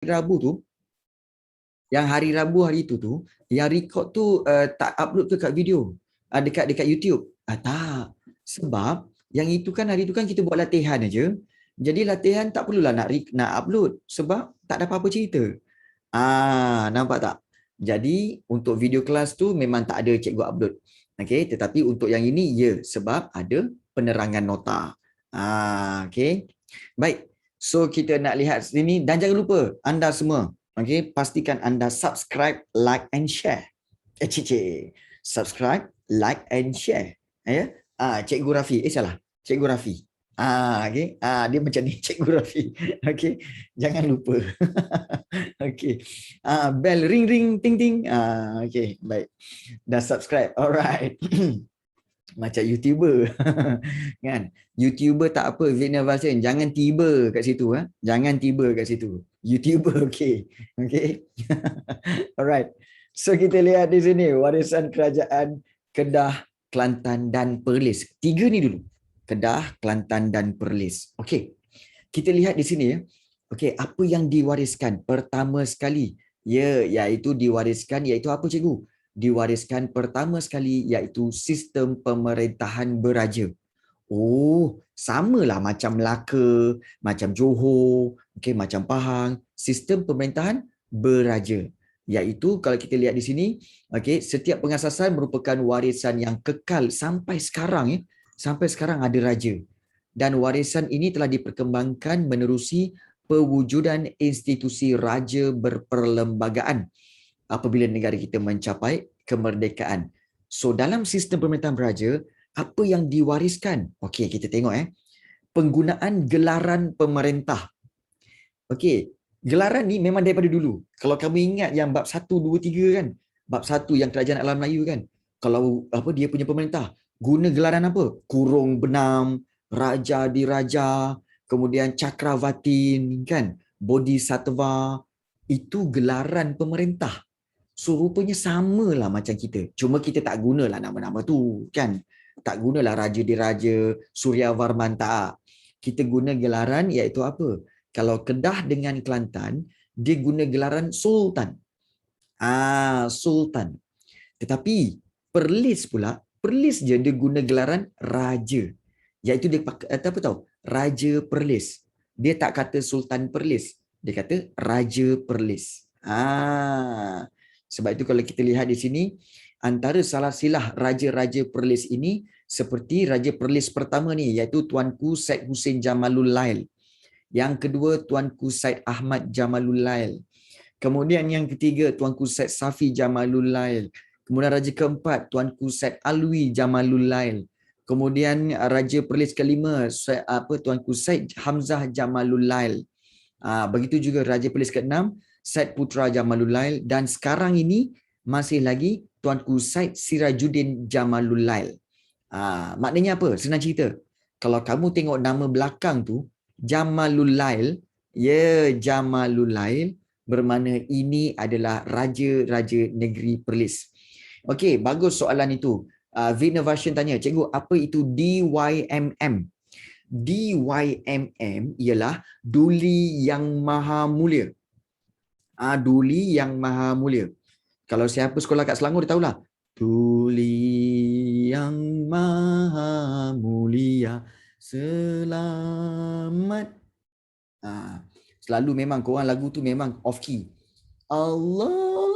Rabu tu, yang hari Rabu hari itu tu, yang record tu tak upload ke kat video, dekat YouTube. Tak. Sebab yang itu kan hari itu kan kita buat latihan aja. Jadi latihan tak perlulah nak upload sebab tak ada apa-apa cerita. Nampak tak? Jadi untuk video kelas tu memang tak ada cikgu upload. Okey, tetapi untuk yang ini ya, sebab ada penerangan nota. Okey. Baik. So kita nak lihat sini dan jangan lupa anda semua, okey, pastikan anda subscribe, like and share. Subscribe, like and share. Ya. Cikgu Rafi. Salah. Cikgu Rafi. Okey. Dia macam ni Cikgu Rafi. Okey. Jangan lupa. Okey. Bell ring ring ting ting. Okey, baik. Dah subscribe. Alright. Macam YouTuber. Kan? YouTuber tak apa, Vigna Version. Jangan tiba kat situ. Jangan tiba kat situ. YouTuber, okey. Okey. Alright. So kita lihat di sini. Warisan Kerajaan Kedah, Kelantan dan Perlis. 3 ni dulu. Kedah, Kelantan dan Perlis. Okey. Kita lihat di sini ya. Okey, apa yang diwariskan? Pertama sekali, iaitu diwariskan, iaitu apa cikgu? Diwariskan pertama sekali iaitu sistem pemerintahan beraja. Samalah macam Melaka, macam Johor, okey, macam Pahang, sistem pemerintahan beraja. Iaitu kalau kita lihat di sini, okey, setiap pengasasan merupakan warisan yang kekal sampai sekarang ya. Sampai sekarang ada raja. Dan warisan ini telah diperkembangkan menerusi pewujudan institusi raja berperlembagaan apabila negara kita mencapai kemerdekaan. So dalam sistem pemerintahan beraja, apa yang diwariskan? Okey, kita tengok penggunaan gelaran pemerintah. Okey, gelaran ni memang daripada dulu. Kalau kamu ingat yang bab 1, 2, 3 kan? Bab 1 yang Kerajaan Alam Melayu kan? Kalau dia punya pemerintah, guna gelaran apa? Kurung benam, raja diraja, kemudian cakravatin kan? Bodhisattva. Itu gelaran pemerintah. So rupanya samalah macam kita. Cuma kita tak gunalah nama-nama tu kan. Tak gunalah raja diraja, Suryavarman, tak. Kita guna gelaran iaitu apa? Kalau Kedah dengan Kelantan, dia guna gelaran Sultan. Sultan. Tetapi Perlis pula, Perlis je dia guna gelaran Raja. Iaitu dia apa tahu? Raja Perlis. Dia tak kata Sultan Perlis. Dia kata Raja Perlis. Sebab itu kalau kita lihat di sini, antara salah silah Raja-Raja Perlis ini, seperti Raja Perlis pertama ni, iaitu Tuanku Syed Hussein Jamalul Lail. Yang kedua, Tuanku Syed Ahmad Jamalul Lail. Kemudian yang ketiga, Tuanku Syed Safi Jamalul Lail. Kemudian Raja keempat, Tuanku Syed Alwi Jamalul Lail. Kemudian Raja Perlis kelima, Tuanku Syed Hamzah Jamalul Lail. Begitu juga Raja Perlis keenam, Syed Putra Jamalul Lail. Dan sekarang ini masih lagi Tuanku Syed Sirajuddin Jamalul Lail. Maknanya apa? Senang cerita. Kalau kamu tengok nama belakang tu, Jamalul Lail, Jamalul Lail, bermakna ini adalah raja-raja negeri Perlis. Okey, bagus soalan itu. Vigna Version tanya, cikgu, apa itu DYMM? DYMM ialah Duli Yang Maha Mulia. Duli Yang Maha Mulia. Kalau siapa sekolah kat Selangor, dia tahulah. Duli Yang Maha Mulia, selamat. Selalu memang korang lagu tu memang off key. Allah,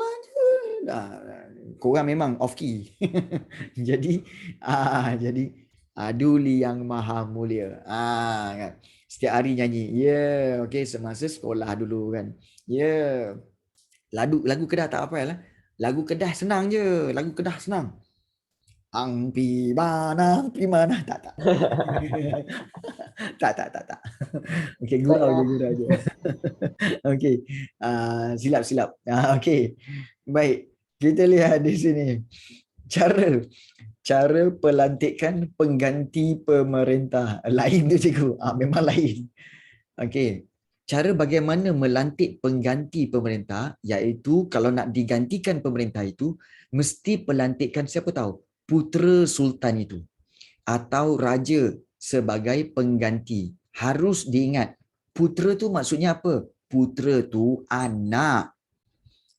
korang memang off key. Jadi Duli Yang Maha Mulia. Kan? Setiap hari nyanyi. Okey, semasa sekolah dulu kan. Lagu Kedah tak apa lah. Lagu Kedah senang je. Lagu Kedah senang. Ang pi mana tak. tak. Okey, gurau je. Okey. Silap. Okey. Baik. Kita lihat di sini. Cara pelantikan pengganti pemerintah. Lain tu cikgu. Memang lain. Okey. Cara bagaimana melantik pengganti pemerintah, iaitu kalau nak digantikan pemerintah itu, mesti pelantikan siapa tahu? Putera Sultan itu. Atau raja sebagai pengganti. Harus diingat. Putera tu maksudnya apa? putera tu anak.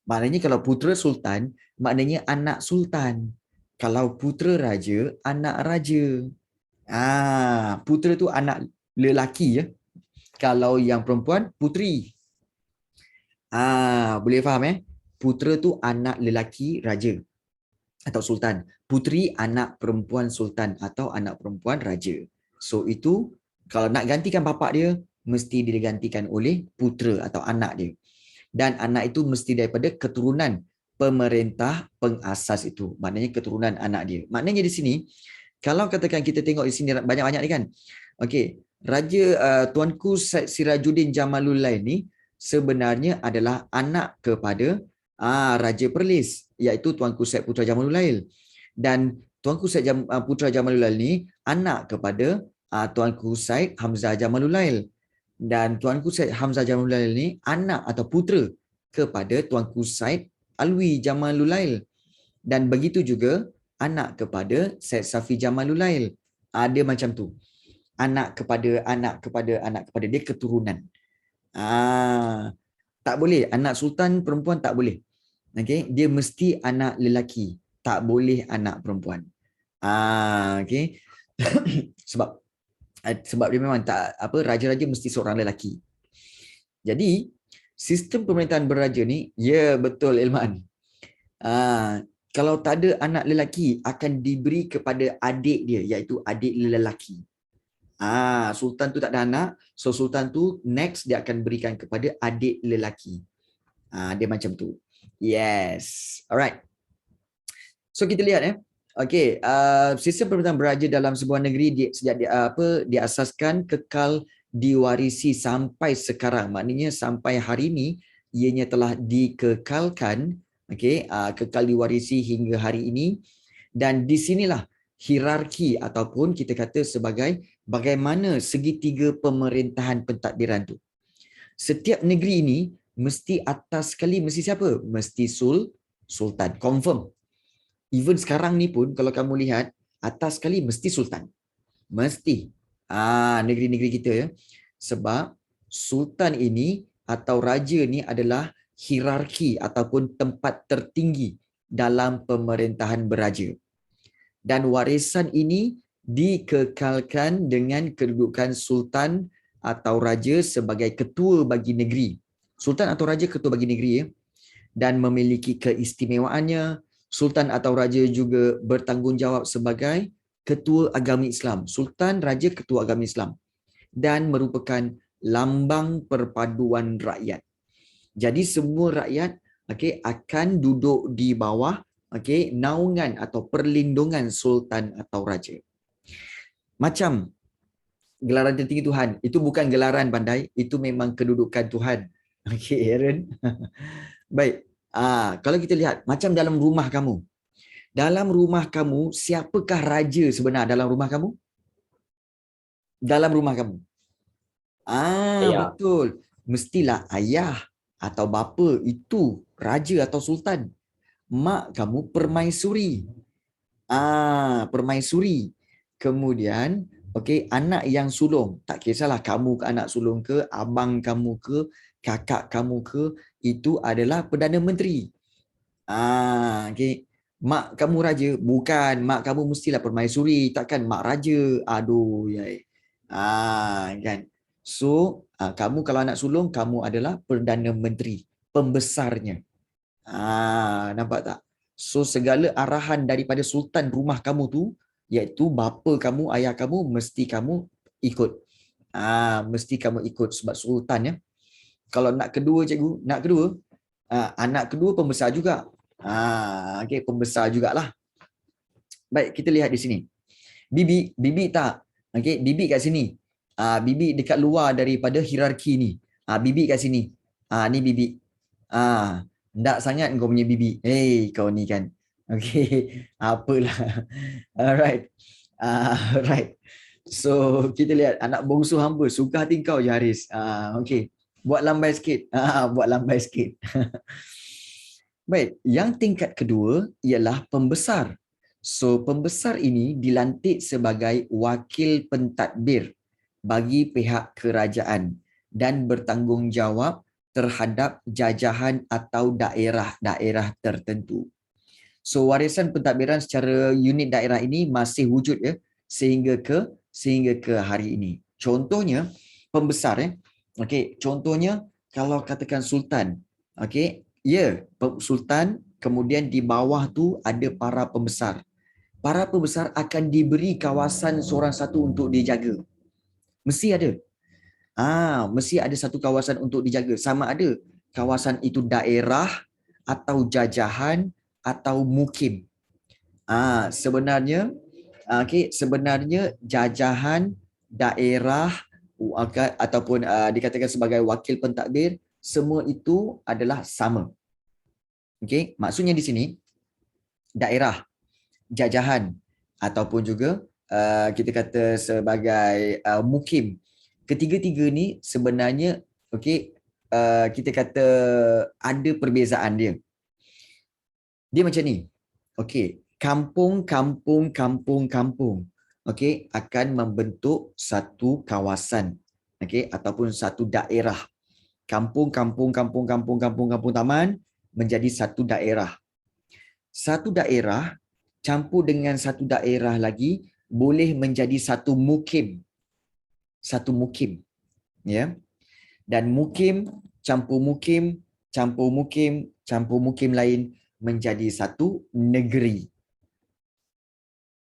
Maknanya kalau putera sultan, maknanya anak sultan. Kalau putera raja, anak raja. Putera tu anak lelaki ya. Kalau yang perempuan, puteri. Boleh faham Putera tu anak lelaki raja atau sultan. Puteri anak perempuan sultan atau anak perempuan raja. So itu kalau nak gantikan bapa dia, mesti digantikan oleh putera atau anak dia. Dan anak itu mesti daripada keturunan pemerintah pengasas itu. Maknanya keturunan anak dia. Maknanya di sini, kalau katakan kita tengok di sini banyak-banyak ni kan. Okey, Raja Tuanku Syed Sirajuddin Jamalullail ni sebenarnya adalah anak kepada Raja Perlis, iaitu Tuanku Syed Putra Jamalullail. Dan Tuanku Syed Putra Jamalullail ni anak kepada Tuanku Syed Hamzah Jamalullail. Dan Tuanku Syed Hamzah Jamalullail ni anak atau putera kepada Tuanku Syed Alwi Jamalullail. Dan begitu juga anak kepada Syed Safi Jamalullail. Dia macam tu. Anak kepada dia keturunan. Tak boleh anak sultan perempuan, tak boleh. Okey, dia mesti anak lelaki, tak boleh anak perempuan. Okey. sebab dia memang tak raja-raja mesti seorang lelaki. Jadi sistem pemerintahan beraja ni, ya betul Ilman. Kalau tak ada anak lelaki, akan diberi kepada adik dia, iaitu adik lelaki. Sultan tu tak ada anak, so sultan tu next dia akan berikan kepada adik lelaki. Dia macam tu. Yes. Alright. So kita lihat okey, sistem pemerintahan beraja dalam sebuah negeri diasaskan kekal diwarisi sampai sekarang. Maknanya sampai hari ini ianya telah dikekalkan, okey, kekal diwarisi hingga hari ini. Dan di sinilah hierarki ataupun kita kata sebagai bagaimana segitiga pemerintahan pentadbiran tu. Setiap negeri ini mesti atas sekali mesti siapa? Mesti sultan. Confirm. Even sekarang ni pun kalau kamu lihat atas sekali mesti sultan. Mesti. Negeri-negeri kita ya. Sebab sultan ini atau raja ni adalah hierarki ataupun tempat tertinggi dalam pemerintahan beraja. Dan warisan ini dikekalkan dengan kedudukan sultan atau raja sebagai ketua bagi negeri. Sultan atau raja ketua bagi negeri ya. Dan memiliki keistimewaannya. Sultan atau raja juga bertanggungjawab sebagai ketua agama Islam. Sultan, raja, ketua agama Islam. Dan merupakan lambang perpaduan rakyat. Jadi semua rakyat akan duduk di bawah naungan atau perlindungan sultan atau raja. Macam gelaran tertinggi Tuhan, itu bukan gelaran pandai, itu memang kedudukan Tuhan. Okey, Aaron. Baik. Kalau kita lihat macam dalam rumah kamu. Dalam rumah kamu, siapakah raja sebenar dalam rumah kamu? Dalam rumah kamu. Betul. Mestilah ayah atau bapa itu raja atau sultan. Mak kamu permaisuri. Permaisuri. Kemudian, anak yang sulung. Tak kisahlah kamu ke anak sulung ke, abang kamu ke, kakak kamu ke, itu adalah Perdana Menteri. Mak kamu raja, bukan. Mak kamu mestilah permaisuri, takkan mak raja. Aduh, kan. So, kamu kalau anak sulung, kamu adalah Perdana Menteri, pembesarnya. Nampak tak? So segala arahan daripada sultan rumah kamu tu, iaitu bapa kamu, ayah kamu, mesti kamu ikut. Mesti kamu ikut sebab sultan ya. Kalau nak kedua cikgu, nak kedua, anak kedua pembesar juga. Pembesar jugalah. Baik, kita lihat di sini. Bibi tak. Bibi kat sini. Bibi dekat luar daripada hierarki ni. Bibi kat sini. Ni bibi. Tak sangat kau punya bibi. Kau ni kan. Apalah. Alright. Right. So, kita lihat anak bongsu hamba. Suka hati kau je Haris. Buat lambai sikit. Buat lambai sikit. Baik. Yang tingkat kedua ialah pembesar. So, pembesar ini dilantik sebagai wakil pentadbir bagi pihak kerajaan dan bertanggungjawab terhadap jajahan atau daerah-daerah tertentu. So warisan pentadbiran secara unit daerah ini masih wujud ya sehingga ke hari ini. Contohnya pembesar ya. Okey, contohnya kalau katakan sultan. Okey, ya, sultan, kemudian di bawah tu ada para pembesar. Para pembesar akan diberi kawasan seorang satu untuk dijaga. Mesti ada. Mesti ada satu kawasan untuk dijaga. Sama ada kawasan itu daerah atau jajahan atau mukim. Sebenarnya jajahan, daerah ataupun dikatakan sebagai wakil pentadbir, semua itu adalah sama. Okey, maksudnya di sini daerah, jajahan ataupun juga kita kata sebagai mukim. Ketiga-tiga ni sebenarnya kita kata ada perbezaan dia. Dia macam ni. Okey, kampung akan membentuk satu kawasan, ataupun satu daerah. Kampung taman menjadi satu daerah. Satu daerah campur dengan satu daerah lagi boleh menjadi satu mukim. Satu mukim. Ya. Dan mukim campur mukim lain menjadi satu negeri.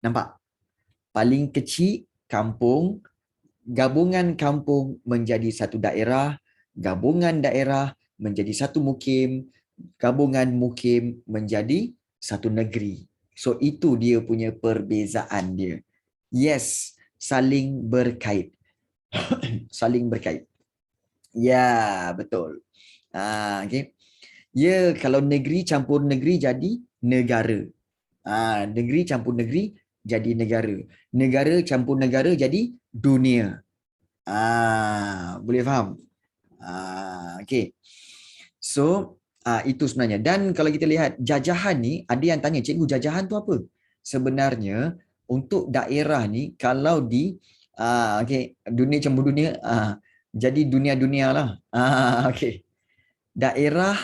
Nampak? Paling kecil kampung, gabungan kampung menjadi satu daerah, gabungan daerah menjadi satu mukim, gabungan mukim menjadi satu negeri. So itu dia punya perbezaan dia. Yes, saling berkait. Saling berkait. Ya, betul. Okay. Ya, kalau negeri campur negeri jadi negara. Negeri campur negeri jadi negara. Negara campur negara jadi dunia. Boleh faham? Okay. So, itu sebenarnya. Dan kalau kita lihat jajahan ni, ada yang tanya, cikgu jajahan tu apa? Sebenarnya, untuk daerah ni, kalau di dunia campur dunia, jadi dunia-dunia lah. Okay. Daerah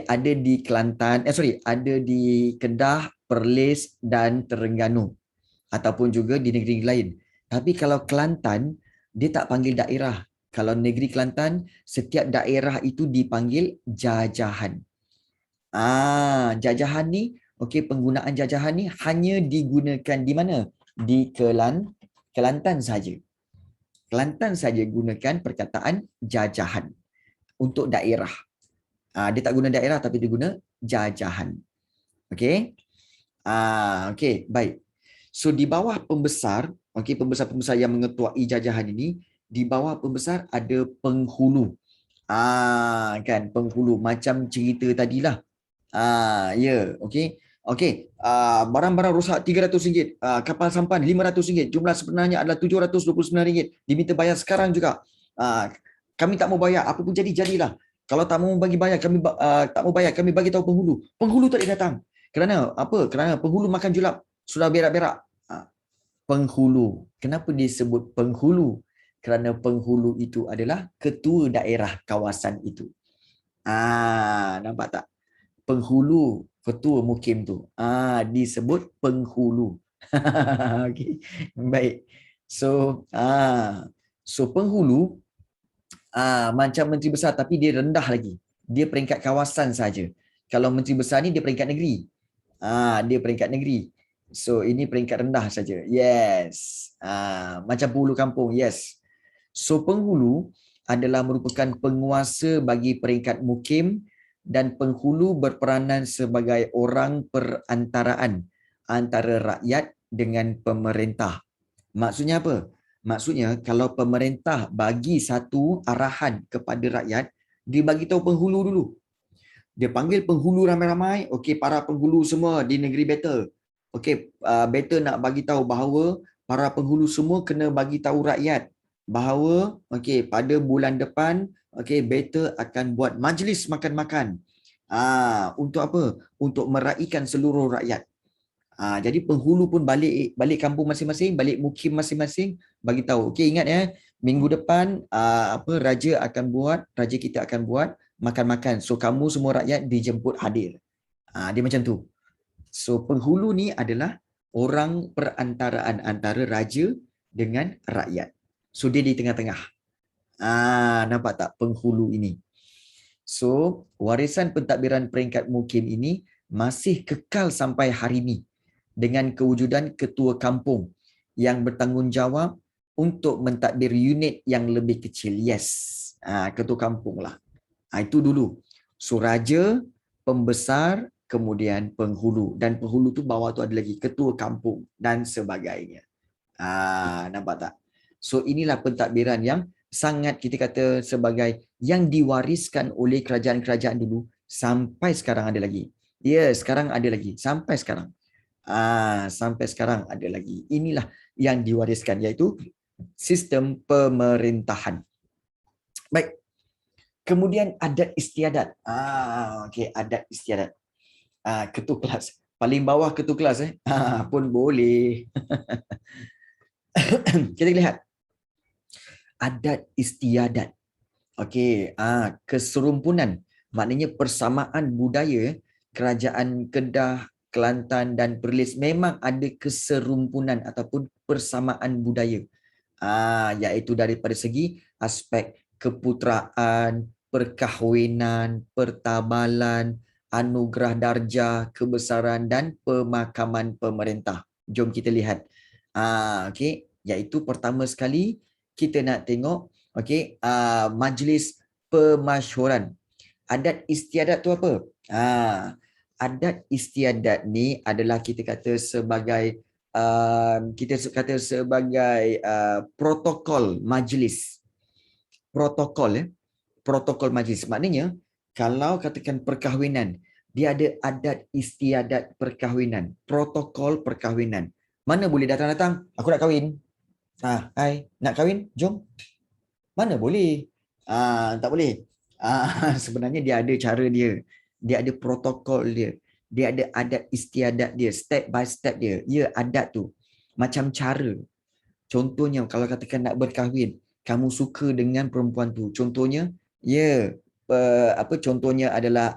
ada di Kelantan, ada di Kedah, Perlis dan Terengganu ataupun juga di negeri lain. Tapi kalau Kelantan, dia tak panggil daerah. Kalau negeri Kelantan, setiap daerah itu dipanggil jajahan. Jajahan ni, penggunaan jajahan ni hanya digunakan di mana? Di Kelantan saja. Kelantan saja gunakan perkataan jajahan untuk daerah. Dia tak guna daerah tapi dia guna jajahan. Okey? Baik. So di bawah pembesar, pembesar-pembesar yang mengetuai jajahan ini, di bawah pembesar ada penghulu. Kan penghulu macam cerita tadilah. Okey. Barang-barang rosak RM300, kapal sampan RM500, jumlah sebenarnya adalah RM729. Diminta bayar sekarang juga. Kami tak mau bayar, apa pun jadilah. Kalau tak mau bagi bayar, kami bagi tahu penghulu. Penghulu tak datang. Kerana apa? Kerana penghulu makan julap. Sudah berak-berak. Penghulu. Kenapa disebut penghulu? Kerana penghulu itu adalah ketua daerah kawasan itu. Nampak tak? Penghulu, ketua mukim tu. Disebut penghulu. Okay. Baik. So penghulu macam menteri besar tapi dia rendah lagi. Dia peringkat kawasan saja. Kalau menteri besar ni dia peringkat negeri. Dia peringkat negeri. So ini peringkat rendah saja. Yes. Macam penghulu kampung. Yes. So penghulu adalah merupakan penguasa bagi peringkat mukim dan penghulu berperanan sebagai orang perantaraan antara rakyat dengan pemerintah. Maksudnya apa? Maksudnya kalau pemerintah bagi satu arahan kepada rakyat, dia bagi tahu penghulu dulu. Dia panggil penghulu ramai-ramai, para penghulu semua di negeri Battle. Battle nak bagi tahu bahawa para penghulu semua kena bagi tahu rakyat bahawa pada bulan depan Battle akan buat majlis makan-makan. Untuk apa? Untuk meraihkan seluruh rakyat. Jadi penghulu pun balik kampung masing-masing, balik mukim masing-masing, bagi tahu. Ingat ya, minggu depan raja kita akan buat makan-makan. So kamu semua rakyat dijemput hadir. Dia macam tu. So penghulu ni adalah orang perantaraan antara raja dengan rakyat. So dia di tengah-tengah. Nampak tak penghulu ini? So warisan pentadbiran peringkat mukim ini masih kekal sampai hari ini dengan kewujudan ketua kampung yang bertanggungjawab untuk mentadbir unit yang lebih kecil. Yes, ketua kampung lah. Itu dulu. So raja, pembesar, kemudian penghulu. Dan penghulu tu bawah tu ada lagi ketua kampung dan sebagainya. Nampak tak? So inilah pentadbiran yang sangat kita kata sebagai yang diwariskan oleh kerajaan-kerajaan dulu sampai sekarang ada lagi. Ya, sekarang ada lagi sampai sekarang. Sampai sekarang ada lagi. Inilah yang diwariskan, iaitu sistem pemerintahan. Baik. Kemudian adat istiadat. Okey, adat istiadat. Ketua kelas. Paling bawah ketua kelas pun boleh. Kita lihat adat istiadat. Okey, keserumpunan, maknanya persamaan budaya kerajaan Kedah, Kelantan dan Perlis memang ada keserumpunan ataupun persamaan budaya. Iaitu daripada segi aspek keputeraan, perkahwinan, pertabalan, anugerah darjah, kebesaran dan pemakaman pemerintah. Jom kita lihat. Okey, iaitu pertama sekali kita nak tengok majlis pemasyhuran. Adat istiadat tu apa? Adat istiadat ni adalah kita kata sebagai protokol majlis. Protokol majlis. Maknanya kalau katakan perkahwinan, dia ada adat istiadat perkahwinan, protokol perkahwinan. Mana boleh datang-datang, aku nak kahwin. Hai, nak kahwin? Jom. Mana boleh? Tak boleh. Sebenarnya dia ada cara dia. Dia ada protokol dia. Dia ada adat istiadat dia, step by step dia. Ya, adat tu. Macam cara. Contohnya kalau katakan nak berkahwin, kamu suka dengan perempuan tu. Contohnya, contohnya adalah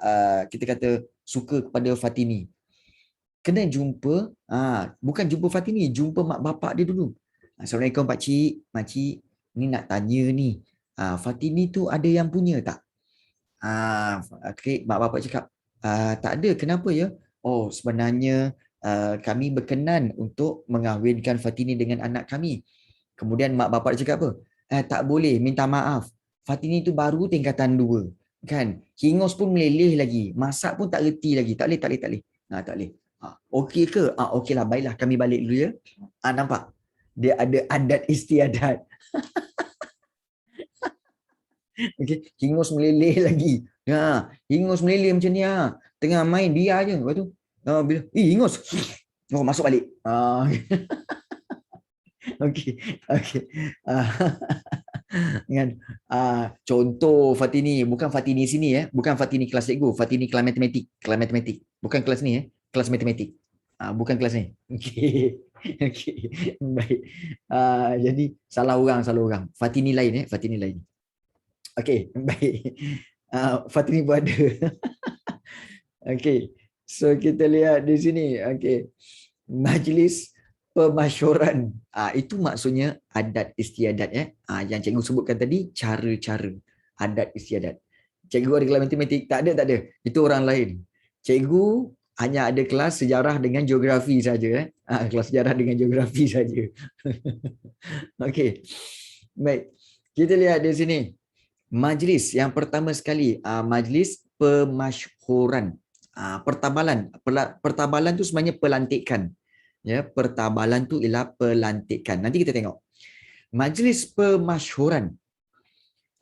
kita kata suka kepada Fatini. Kena jumpa, bukan jumpa Fatini, jumpa mak bapak dia dulu. Assalamualaikum makcik, ni nak tanya ni, Fatini tu ada yang punya tak? Mak bapak cakap, tak ada, kenapa ya? Oh, sebenarnya kami berkenan untuk mengahwinkan Fatini dengan anak kami. Kemudian mak bapak cakap apa? Tak boleh, minta maaf. Fatini tu baru tingkatan 2. Kan? Hingus pun meleleh lagi. Masak pun tak reti lagi. Tak boleh. Tak boleh. Okey ke? Okeylah, baiklah kami balik dulu ya. Nampak? Dia ada adat istiadat. Okey, hingus meleleh lagi. Hingus meleleh macam ni tengah main dia aje. Lepas tu bila hingus. Masuk balik. Okey. Kan? Contoh Fatini, bukan Fatini sini bukan Fatini kelas cikgu, Fatini kelas matematik. Bukan kelas ni kelas matematik. Bukan kelas ni. Okey. Baik. Jadi salah orang. Fatini lain Fatini lain. Okey, baik. Fatini pun ada. Okey. So kita lihat di sini. Okey. Majlis pemasyhuran. Itu maksudnya adat istiadat yang cikgu sebutkan tadi, cara-cara adat istiadat. Cikgu ada kelas matematik? Tak ada. Itu orang lain. Cikgu hanya ada kelas sejarah dengan geografi saja. Kelas sejarah dengan geografi saja. Okey. Baik. Kita lihat di sini. Majlis yang pertama sekali, majlis pemasyhuran. Pertabalan tu sebenarnya pelantikan. Ya, pertabalan tu ialah pelantikan. Nanti kita tengok. Majlis pemasyhuran.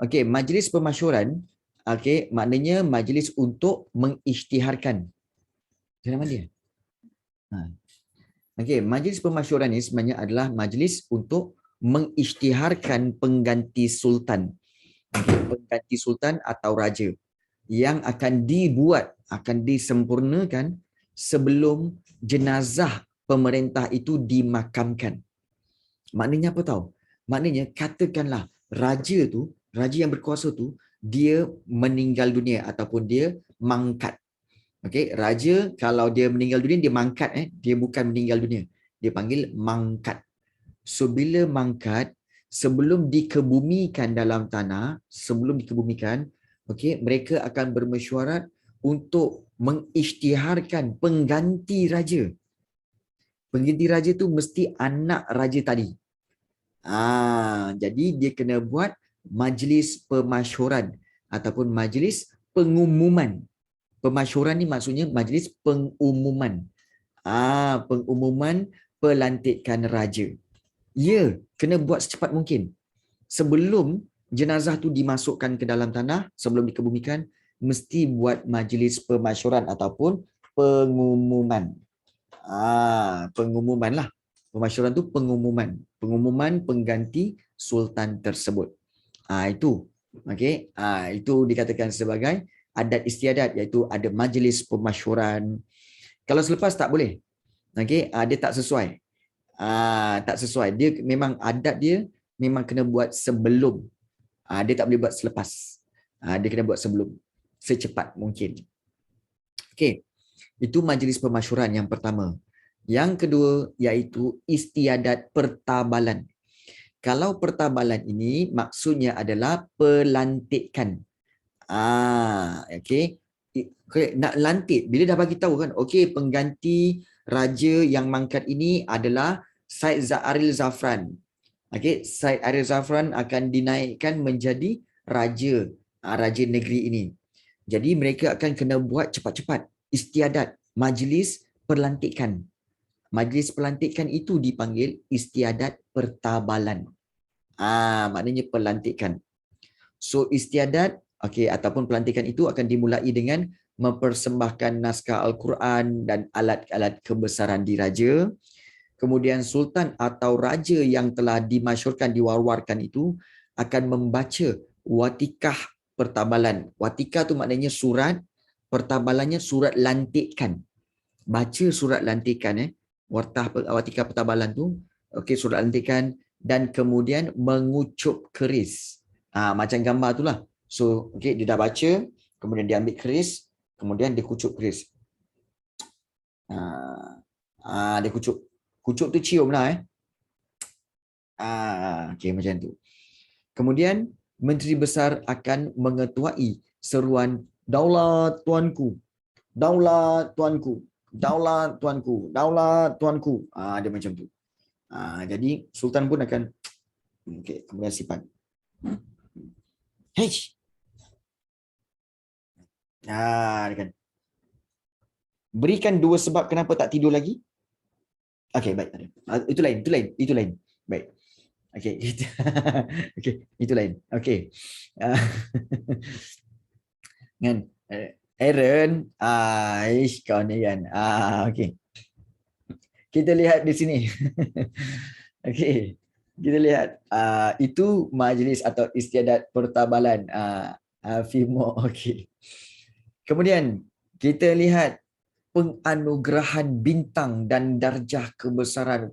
Okey, majlis pemasyhuran, maknanya majlis untuk mengisytiharkan. Nama dia. Okey, majlis pemasyhuran ni sebenarnya adalah majlis untuk mengisytiharkan pengganti sultan. Pengganti sultan atau raja yang akan disempurnakan sebelum jenazah pemerintah itu dimakamkan. Maknanya apa tahu? Maknanya katakanlah raja tu, raja yang berkuasa tu, dia meninggal dunia ataupun dia mangkat. Okey, raja kalau dia meninggal dunia dia mangkat, dia bukan meninggal dunia. Dia panggil mangkat. So bila mangkat, sebelum dikebumikan dalam tanah, sebelum dikebumikan, okey, mereka akan bermesyuarat untuk mengisytiharkan pengganti raja. Pengganti raja tu mesti anak raja tadi. Jadi dia kena buat majlis pemasyuran ataupun majlis pengumuman. Pemasyuran ni maksudnya majlis pengumuman. Pengumuman pelantikan raja. Ya, kena buat secepat mungkin. Sebelum jenazah tu dimasukkan ke dalam tanah, sebelum dikebumikan, mesti buat majlis pemasyuran ataupun pengumuman. Pengumuman lah. Pemasyuran tu pengumuman. Pengumuman pengganti sultan tersebut. Itu. Okey. Itu dikatakan sebagai adat istiadat, iaitu ada majlis pemasyuran. Kalau selepas tak boleh. Okey, dia tak sesuai. Tak sesuai. Dia memang adat dia memang kena buat sebelum. Dia tak boleh buat selepas. Dia kena buat sebelum. Secepat mungkin. Okey. Itu majlis pemasyuran yang pertama. Yang kedua iaitu istiadat pertabalan. Kalau pertabalan ini maksudnya adalah pelantikan. Okey. Nak lantik, bila dah bagi tahu kan, okey, pengganti raja yang mangkat ini adalah Said Aril Zafran. Okey, Said Aril Zafran akan dinaikkan menjadi raja, raja negeri ini. Jadi mereka akan kena buat cepat-cepat istiadat majlis pelantikan. Majlis pelantikan itu dipanggil istiadat pertabalan. Maknanya pelantikan. So istiadat ataupun pelantikan itu akan dimulai dengan mempersembahkan naskah Al-Quran dan alat-alat kebesaran diraja. Kemudian sultan atau raja yang telah dimasyurkan, diwar-warkan itu akan membaca watikah pertabalan. Watikah tu maknanya surat, pertabalannya surat lantikan. Baca surat lantikan, watikah pertabalan tu, surat lantikan, dan kemudian mengucup keris. Macam gambar tu lah. So, dia dah baca, kemudian dia ambil keris, kemudian dia kucup keris. Dia kucup. Kucup tu cium lah. Macam tu. Kemudian, Menteri Besar akan mengetuai seruan daulat tuanku, daulat tuanku, daulat tuanku, daulat tuanku. Dia macam tu. Jadi, Sultan pun akan kemudian sifat. Hei. Kan. Berikan dua sebab kenapa tak tidur lagi. Okey, baik. Itu lain. Baik. Okey. Okey, itu lain. Okey. Kan Aaron, kau ni kan. Okey. Kita lihat di sini. Okey. Kita lihat itu majlis atau istiadat pertabalan. Fimo. Okey. Kemudian kita lihat penganugerahan bintang dan darjah kebesaran.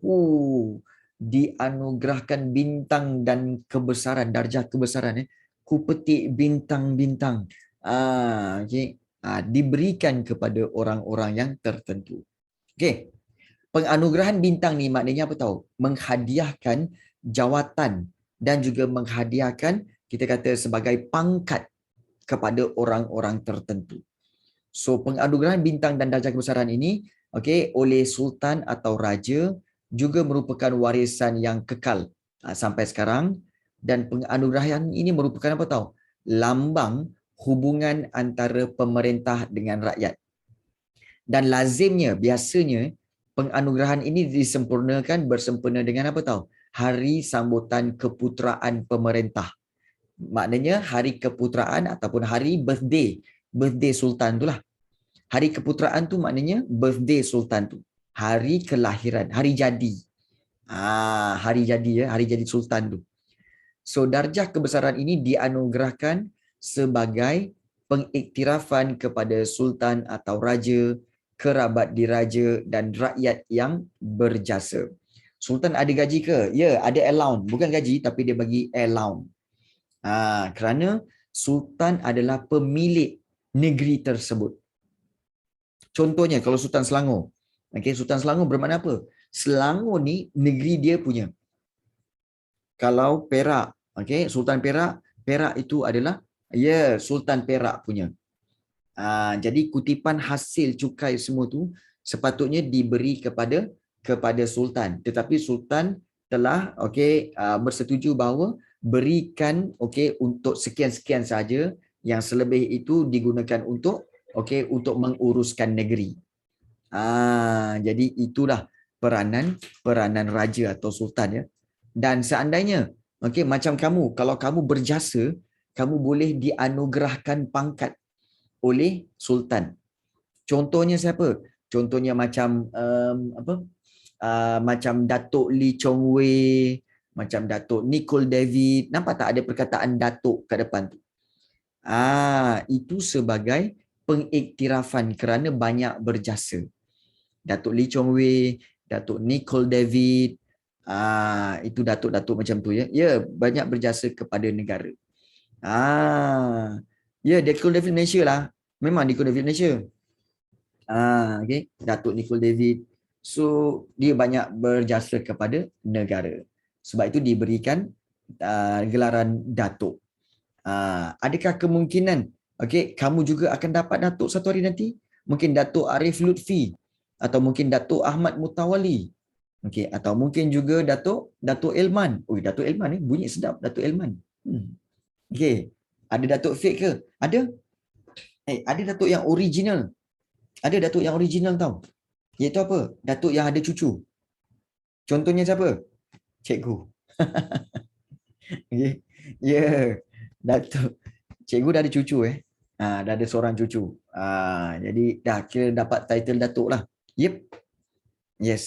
Dianugerahkan bintang dan kebesaran, darjah kebesaran. Ku petik bintang-bintang. Okay. Diberikan kepada orang-orang yang tertentu. Okey. Penganugerahan bintang ni maknanya apa tahu? Menghadiahkan jawatan dan juga menghadiahkan, kita kata sebagai pangkat kepada orang-orang tertentu. So penganugerahan bintang dan darjah kebesaran ini oleh sultan atau raja juga merupakan warisan yang kekal sampai sekarang, dan penganugerahan ini merupakan apa tahu? Lambang hubungan antara pemerintah dengan rakyat. Dan lazimnya, biasanya penganugerahan ini disempurnakan bersempena dengan apa tahu? Hari sambutan keputeraan pemerintah. Maknanya hari keputeraan ataupun hari birthday sultan tu lah. Hari keputeraan tu maknanya birthday sultan tu. Hari kelahiran, hari jadi. Hari jadi hari jadi sultan tu. So darjah kebesaran ini dianugerahkan sebagai pengiktirafan kepada sultan atau raja, kerabat diraja dan rakyat yang berjasa. Sultan ada gaji ke? Ya, ada allowance. Bukan gaji tapi dia bagi allowance. Kerana Sultan adalah pemilik negeri tersebut. Contohnya kalau Sultan Selangor. Okay, Sultan Selangor bermakna apa? Selangor ni negeri dia punya. Kalau Perak, okay, Sultan Perak, Perak itu adalah Sultan Perak punya. Jadi kutipan hasil cukai semua tu sepatutnya diberi kepada Sultan. Tetapi Sultan telah bersetuju bahawa berikan untuk sekian-sekian saja, yang selebih itu digunakan untuk menguruskan negeri. Jadi itulah peranan raja atau sultan ya. Dan seandainya macam kamu, kalau kamu berjasa, kamu boleh dianugerahkan pangkat oleh sultan. Contohnya siapa? Contohnya macam macam Datuk Lee Chong Wei, macam Datuk Nicole David. Nampak tak ada perkataan Datuk kat depan tu? Itu sebagai pengiktirafan kerana banyak berjasa. Datuk Lee Chong Wei, Datuk Nicole David, itu datuk-datuk macam tu ya. Ya, banyak berjasa kepada negara. Nicole David Malaysia lah. Memang Nicole David Malaysia. Datuk Nicole David. So, dia banyak berjasa kepada negara. Sebab itu diberikan gelaran datuk. Adakah kemungkinan kamu juga akan dapat datuk satu hari nanti? Mungkin Datuk Arif Lutfi, atau mungkin Datuk Ahmad Mutawali, atau mungkin juga Datuk Elman. Datuk Elman ni bunyi sedap, Datuk Elman. Ada Datuk fake ke? Ada. Ada Datuk yang original. Ada Datuk yang original tau. Iaitu apa? Datuk yang ada cucu. Contohnya siapa? Cikgu. Datuk. Cikgu dah ada cucu dah ada seorang cucu. Jadi dah kira dapat title Datuk lah. Yep. Yes.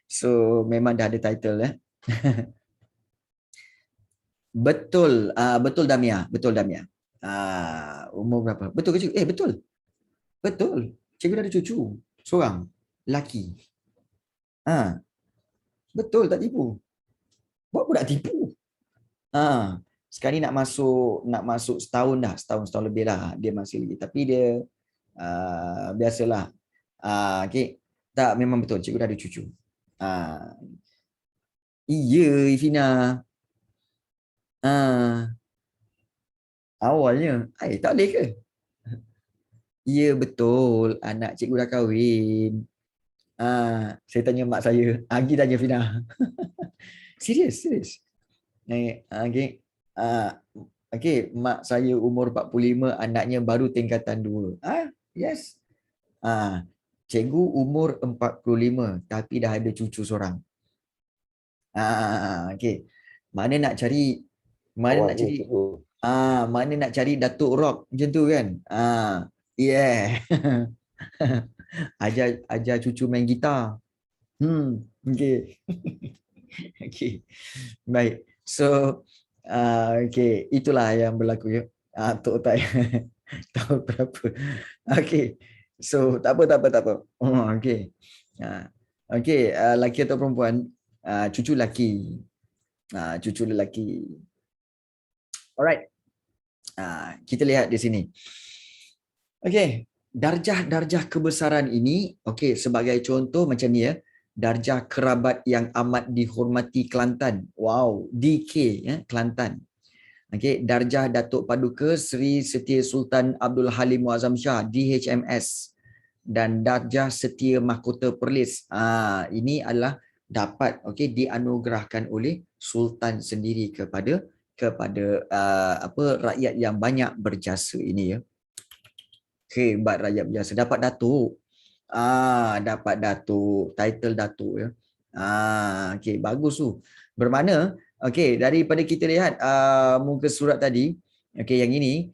So memang dah ada title Betul. Betul Damia. Betul Damia. Umur berapa? Betul ke cikgu? Betul. Betul. Cikgu dah ada cucu. Seorang. Laki. Betul, tak tipu. Buat pun nak tipu. Sekarang ni nak masuk setahun dah. Setahun lebih lah. Dia masih lagi. Tapi dia biasalah. Tak, memang betul. Cikgu dah ada cucu. Iya, Ifina. Awalnya. Tak boleh ke? Ya, betul. Anak cikgu dah kahwin. Saya tanya mak saya. Agi tanya Fina. Serius. Mak saya umur 45, anaknya baru tingkatan 2. Yes. Cikgu umur 45 tapi dah ada cucu seorang. Mana nak cari mana nak cari Datuk Rock macam tu kan? Ajar cucu main gitar. Baik. So itulah yang berlaku ya. Tok tak tahu berapa. So tak apa. Laki atau perempuan? Cucu laki. Cucu lelaki. Alright. Kita lihat di sini. Darjah kebesaran ini, sebagai contoh macam ni ya. Darjah kerabat yang amat dihormati Kelantan. Wow, DK Kelantan. Darjah Datuk Paduka Seri Setia Sultan Abdul Halim Muazzam Shah DHMS, dan darjah Setia Mahkota Perlis. Ini adalah dapat dianugerahkan oleh sultan sendiri kepada rakyat yang banyak berjasa ini ya. Hebat rakyat berjasa, dapat datuk. Dapat datuk, title datuk ya. Bagus tu. Bermakna daripada kita lihat muka surat tadi, yang ini,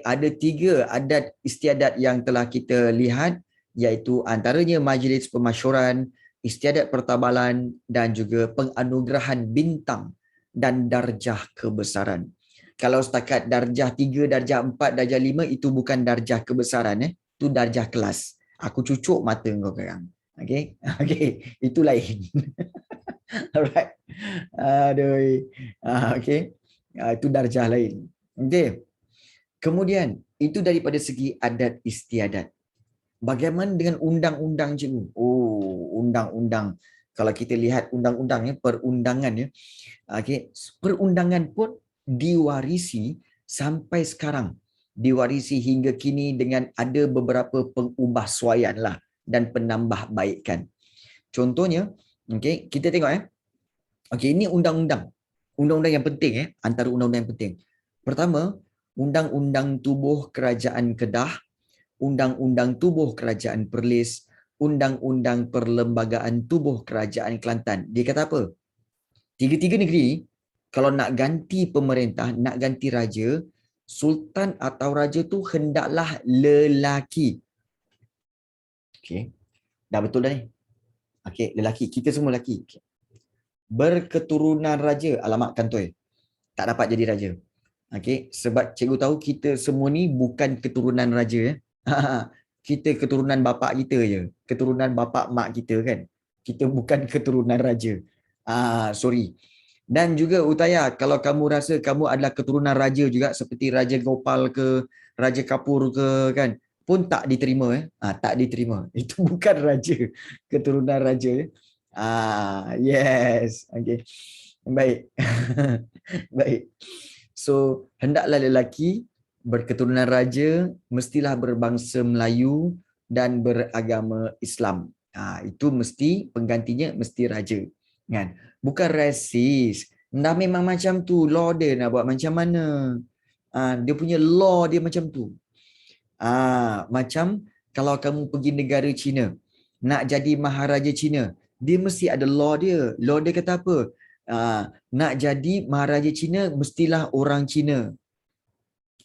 ada 3 adat istiadat yang telah kita lihat, iaitu antaranya majlis pemasyuran, istiadat pertabalan, dan juga penganugerahan bintang dan darjah kebesaran. Kalau setakat darjah 3, darjah 4, darjah 5 itu bukan darjah kebesaran itu darjah kelas. Aku cucuk mata kau sekarang. Okey. Okey, itu lain. Alright. Aduh. Okey. Itu darjah lain. Okey. Kemudian, itu daripada segi adat istiadat. Bagaimana dengan undang-undang cikgu? Oh, undang-undang. Kalau kita lihat undang-undangnya, perundangannya, okey, perundangan pun diwarisi sampai sekarang. Diwarisi hingga kini dengan ada beberapa pengubahsuaian lah dan penambahbaikan. Contohnya, okey, kita tengok okey, ini undang-undang. Undang-undang yang penting antara undang-undang yang penting. Pertama, Undang-Undang Tubuh Kerajaan Kedah, Undang-Undang Tubuh Kerajaan Perlis, Undang-Undang Perlembagaan Tubuh Kerajaan Kelantan. Dia kata apa? Tiga-tiga negeri, kalau nak ganti pemerintah, nak ganti raja, sultan atau raja tu hendaklah lelaki. Okey. Dah betul dah ni. Okey, lelaki. Kita semua lelaki. Okay. Berketurunan raja, alamak kantoi. Tak dapat jadi raja. Okey, sebab cikgu tahu kita semua ni bukan keturunan raja. Kita keturunan bapa kita je. Keturunan bapa mak kita kan. Kita bukan keturunan raja. Sorry. Dan juga Utaya, kalau kamu rasa kamu adalah keturunan raja juga seperti Raja Gopal ke, Raja Kapur ke kan, pun tak diterima tak diterima. Itu bukan raja, keturunan raja. Yes. Okey. Baik. Baik. So, hendaklah lelaki berketurunan raja, mestilah berbangsa Melayu dan beragama Islam. Itu mesti penggantinya mesti raja. Kan? Bukan rasis. Dah memang macam tu. Law dia nak buat macam mana. Dia punya law dia macam tu. Macam kalau kamu pergi negara China, nak jadi maharaja China, dia mesti ada law dia. Law dia kata apa? Nak jadi maharaja China, mestilah orang China.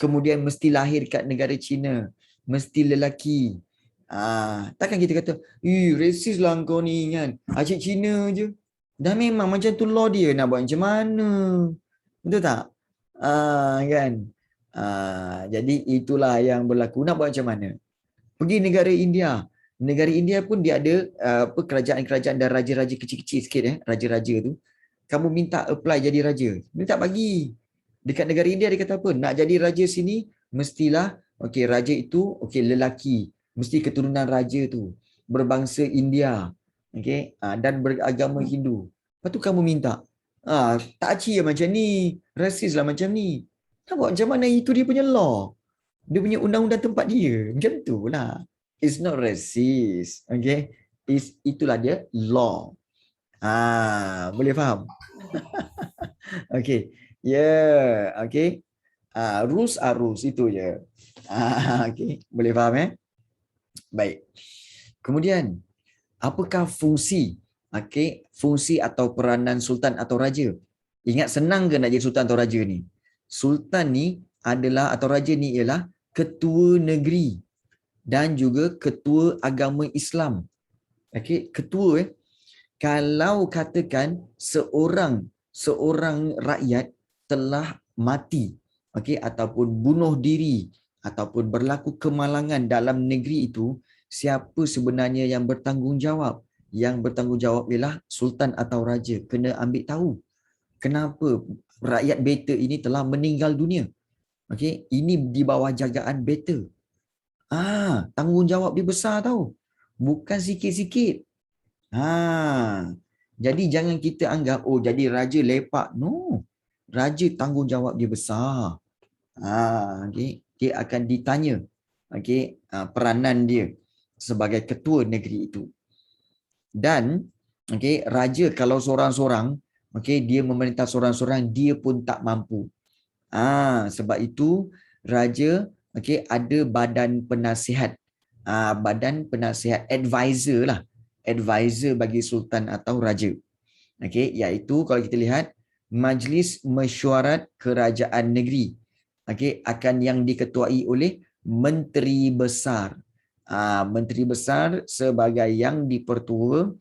Kemudian mesti lahir kat negara China. Mesti lelaki. Takkan kita kata, resis lah kau ni kan. Acik Cina je. Dah memang macam tu law dia, nak buat macam mana? Betul tak? Kan? Jadi itulah yang berlaku. Nak buat macam mana? Pergi negara India. Negara India pun dia ada kerajaan-kerajaan dan raja-raja kecil-kecil sikit raja-raja tu. Kamu minta apply jadi raja. Dia tak bagi. Dekat negara India dia kata apa? Nak jadi raja sini mestilah okey raja itu okey lelaki. Mesti keturunan raja tu. Berbangsa India. Okey, dan beragama Hindu. Lepas tu kamu minta. Tak aci lah macam ni. Rasis lah macam ni. Tak buat macam mana, itu dia punya law. Dia punya undang-undang tempat dia. Macam tu lah. It's not racist. Okay. Itulah dia law. Boleh faham? Okay. Yeah. Okay. Rules are rules. Itu je. Okay. Boleh faham Baik. Kemudian, apakah fungsi? Okay. Fungsi atau peranan sultan atau raja? Ingat, senang ke nak jadi sultan atau raja ni? Sultan ni adalah, atau raja ni ialah ketua negeri dan juga ketua agama Islam. Okey, ketua kalau katakan seorang rakyat telah mati, okey, ataupun bunuh diri ataupun berlaku kemalangan dalam negeri itu, siapa sebenarnya yang bertanggungjawab? Yang bertanggungjawab ialah sultan atau raja. Kena ambil tahu kenapa rakyat beta ini telah meninggal dunia. Okey, ini di bawah jagaan beta. Tanggungjawab dia besar tau. Bukan sikit-sikit. Jadi jangan kita anggap, jadi raja lepak. No. Raja tanggungjawab dia besar. Okay. Dia akan ditanya peranan dia sebagai ketua negeri itu. Dan raja kalau seorang-seorang, dia memerintah seorang-seorang, dia pun tak mampu. Sebab itu raja ada badan penasihat. Badan penasihat, advisor lah. Advisor bagi sultan atau raja. Iaitu kalau kita lihat Majlis Mesyuarat Kerajaan Negeri. Akan yang diketuai oleh Menteri Besar. Menteri Besar sebagai yang dipertua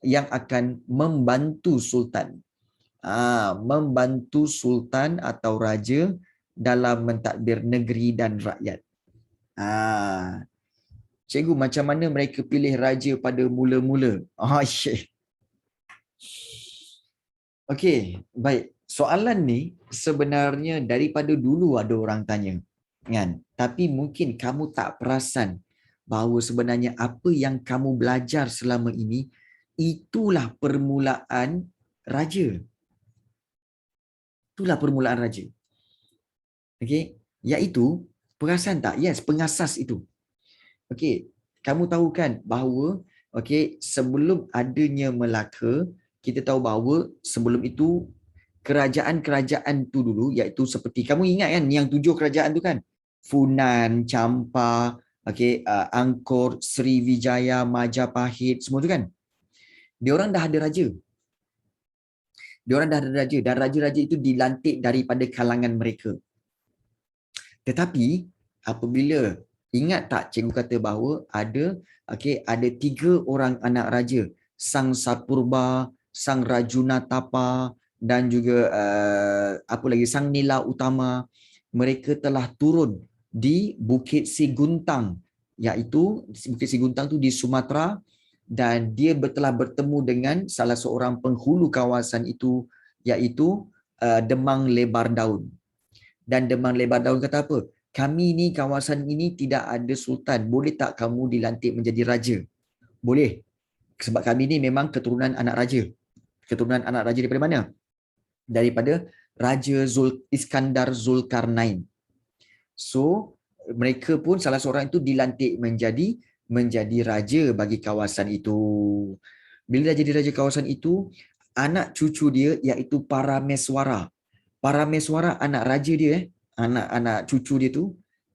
yang akan membantu sultan. Membantu sultan atau raja dalam mentadbir negeri dan rakyat. Cikgu, macam mana mereka pilih raja pada mula-mula? Syekh. Okey, baik. Soalan ni sebenarnya daripada dulu ada orang tanya. Kan? Tapi mungkin kamu tak perasan bahawa sebenarnya apa yang kamu belajar selama ini, itulah permulaan raja. Itulah permulaan raja. Okey, iaitu, perasan tak? Yes, pengasas itu. Okey, kamu tahu kan bahawa sebelum adanya Melaka, kita tahu bahawa sebelum itu kerajaan-kerajaan tu dulu, iaitu seperti kamu ingat kan yang 7 kerajaan tu kan? Funan, Champa, Angkor, Sriwijaya, Majapahit, semua tu kan? Dia orang dah ada raja. Dia orang dah ada raja dan raja-raja itu dilantik daripada kalangan mereka. Tetapi apabila ingat tak cikgu kata bahawa ada 3 orang anak raja, Sang Sapurba, Sang Rajunatapa dan juga apa lagi, Sang Nila Utama. Mereka telah turun di Bukit Siguntang, iaitu Bukit Siguntang tu di Sumatera, dan dia telah bertemu dengan salah seorang penghulu kawasan itu, iaitu Demang Lebar Daun. Dan Demang Lebar Daun kata apa? Kami ni, kawasan ini tidak ada sultan. Boleh tak kamu dilantik menjadi raja? Boleh. Sebab kami ni memang keturunan anak raja. Keturunan anak raja daripada mana? Daripada Raja Iskandar Zulkarnain. So, mereka pun salah seorang itu dilantik menjadi raja bagi kawasan itu. Bila dah jadi raja kawasan itu, anak cucu dia iaitu Parameswara. Parameswara anak raja dia, anak cucu dia tu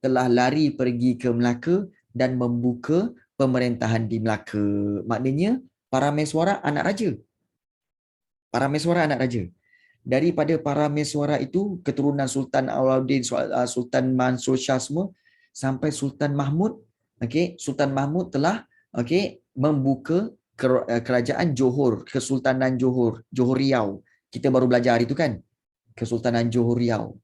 telah lari pergi ke Melaka dan membuka pemerintahan di Melaka. Maknanya Parameswara anak raja. Parameswara anak raja. Daripada Parameswara itu, keturunan Sultan Alauddin, Sultan Mansur Shah semua, sampai Sultan Mahmud. Sultan Mahmud telah membuka kerajaan Johor, Kesultanan Johor, Johor Riau. Kita baru belajar hari itu kan? Kesultanan Johor Riau.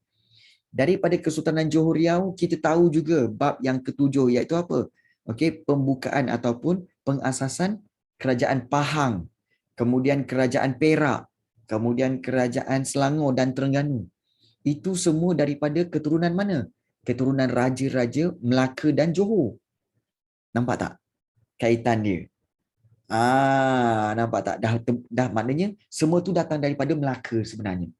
Daripada Kesultanan Johor Riau, kita tahu juga bab yang ketujuh, iaitu apa? Pembukaan ataupun pengasasan kerajaan Pahang, kemudian kerajaan Perak, kemudian kerajaan Selangor dan Terengganu. Itu semua daripada keturunan mana? Keturunan raja-raja Melaka dan Johor. Nampak tak kaitan dia? Nampak tak? Dah maknanya semua tu datang daripada Melaka sebenarnya.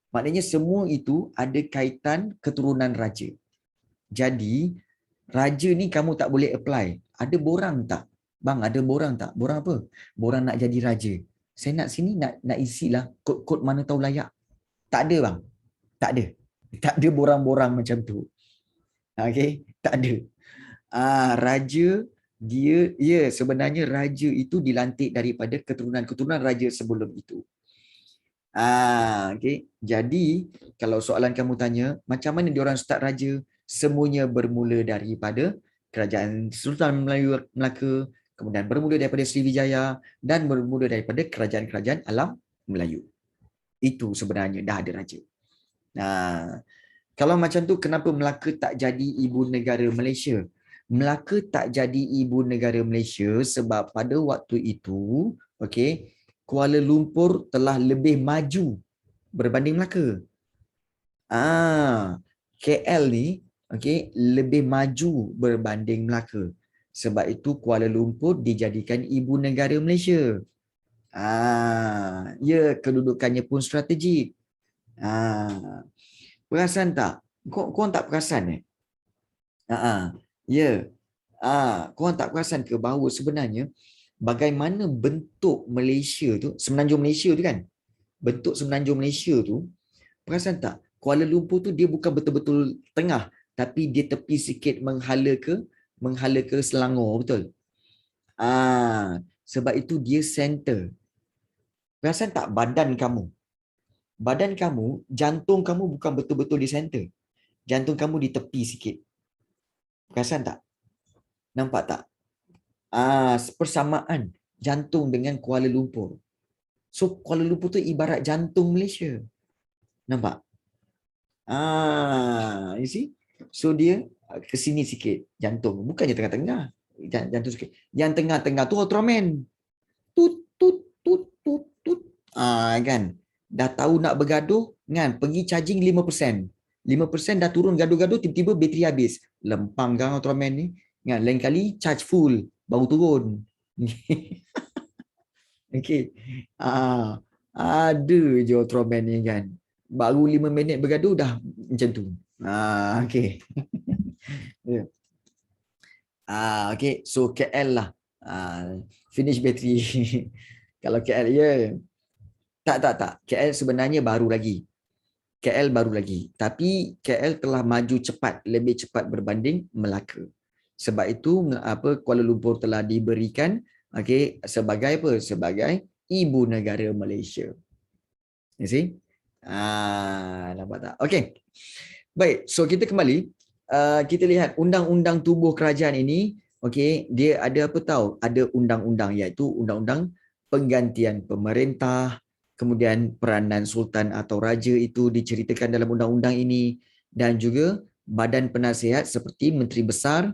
Maknanya semua itu ada kaitan keturunan raja. Jadi, raja ni kamu tak boleh apply. Ada borang tak? Bang, ada borang tak? Borang apa? Borang nak jadi raja. Saya nak sini nak isilah kod-kod mana tahu layak. Tak ada bang. Tak ada. Tak ada borang-borang macam tu. Tak ada. Raja dia sebenarnya raja itu dilantik daripada keturunan raja sebelum itu. Jadi kalau soalan kamu tanya macam mana diorang start raja, semuanya bermula daripada kerajaan Sultan Melayu Melaka, kemudian bermula daripada Sriwijaya dan bermula daripada kerajaan-kerajaan alam Melayu. Itu sebenarnya dah ada raja. Kalau macam tu, kenapa Melaka tak jadi ibu negara Malaysia? Melaka tak jadi ibu negara Malaysia sebab pada waktu itu, Kuala Lumpur telah lebih maju berbanding Melaka. KL ni lebih maju berbanding Melaka. Sebab itu Kuala Lumpur dijadikan ibu negara Malaysia. Ya, kedudukannya pun strategik. Perasan tak? Korang tak perasan ya. Korang tak perasan ke bahawa sebenarnya bagaimana bentuk Malaysia tu, semenanjung Malaysia tu kan? Bentuk semenanjung Malaysia tu, perasan tak? Kuala Lumpur tu dia bukan betul-betul tengah, tapi dia tepi sikit menghala ke Selangor, betul? Sebab itu dia center. Perasan tak badan kamu? Badan kamu, jantung kamu bukan betul-betul di center. Jantung kamu di tepi sikit. Perasan tak? Nampak tak? Persamaan jantung dengan Kuala Lumpur. So Kuala Lumpur tu ibarat jantung Malaysia. Nampak? You see? So dia ke sini sikit jantung, bukannya tengah-tengah. Jangan tu sikit. Yang tengah-tengah tu Ultraman. Tut tut tut tut tut. Kan. Dah tahu nak bergaduh, kan, pergi charging 5%. 5% dah turun gaduh-gaduh, tiba-tiba bateri habis. Lempang kan Ultraman ni. Kan, lain kali charge full baru turun. Okey. Ada je Ultraman ni kan. Baru 5 minit bergaduh dah macam tu. Okey. Yeah. Okay, so KL lah. Finish battery. Kalau KL, ya. Yeah. Tak. KL sebenarnya baru lagi. KL baru lagi. Tapi KL telah maju cepat, lebih cepat berbanding Melaka. Sebab itu Kuala Lumpur telah diberikan sebagai apa? Sebagai ibu negara Malaysia. You see? Nampak tak? Okay. Baik, so kita kembali. Kita lihat undang-undang tubuh kerajaan ini, dia ada apa tahu? Ada undang-undang, iaitu undang-undang penggantian pemerintah, kemudian peranan sultan atau raja itu diceritakan dalam undang-undang ini, dan juga badan penasihat seperti menteri besar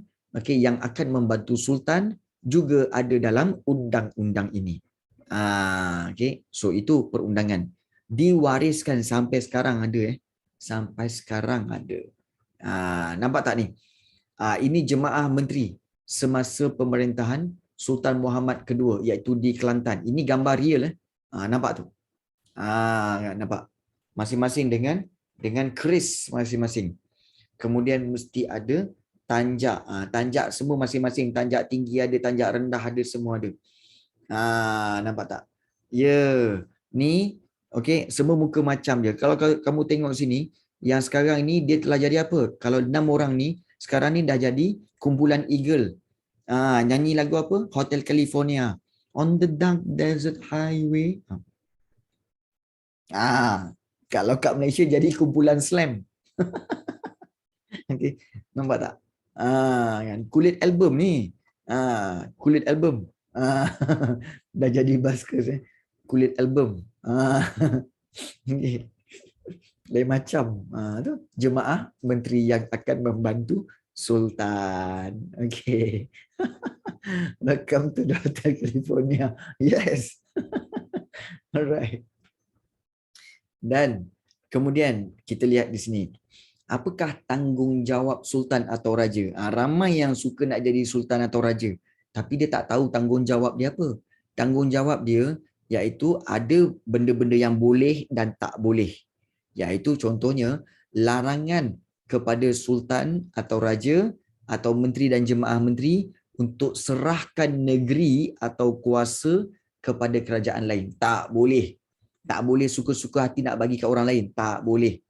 yang akan membantu sultan juga ada dalam undang-undang ini. So itu perundangan diwariskan sampai sekarang ada. Sampai sekarang ada. Nampak tak ni? Ini jemaah menteri semasa pemerintahan Sultan Muhammad II, iaitu di Kelantan. Ini gambar real. Nampak tu? Nampak? Masing-masing dengan keris masing-masing. Kemudian mesti ada tanjak. Tanjak semua masing-masing. Tanjak tinggi ada, tanjak rendah ada, semua ada. Nampak tak? Ya. Ni, semua muka macam je. Kalau kamu tengok sini, yang sekarang ni dia telah jadi apa? Kalau 6 orang ni, sekarang ni dah jadi kumpulan Eagle. Nyanyi lagu apa? Hotel California. On the dark desert highway. Kalau kat Malaysia jadi kumpulan Slam. Nampak tak? Kan? Kulit album ni. Kulit album. Dah jadi baskers. Kulit album. Lain macam. Tu jemaah menteri yang akan membantu sultan. Okay. Welcome to the Hotel California. Yes. Alright. Dan kemudian kita lihat di sini. Apakah tanggungjawab sultan atau raja? Ramai yang suka nak jadi sultan atau raja, tapi dia tak tahu tanggungjawab dia apa. Tanggungjawab dia iaitu ada benda-benda yang boleh dan tak boleh. Iaitu contohnya larangan kepada sultan atau raja atau menteri dan jemaah menteri untuk serahkan negeri atau kuasa kepada kerajaan lain. Tak boleh. Tak boleh suka-suka hati nak bagi ke orang lain. Tak boleh.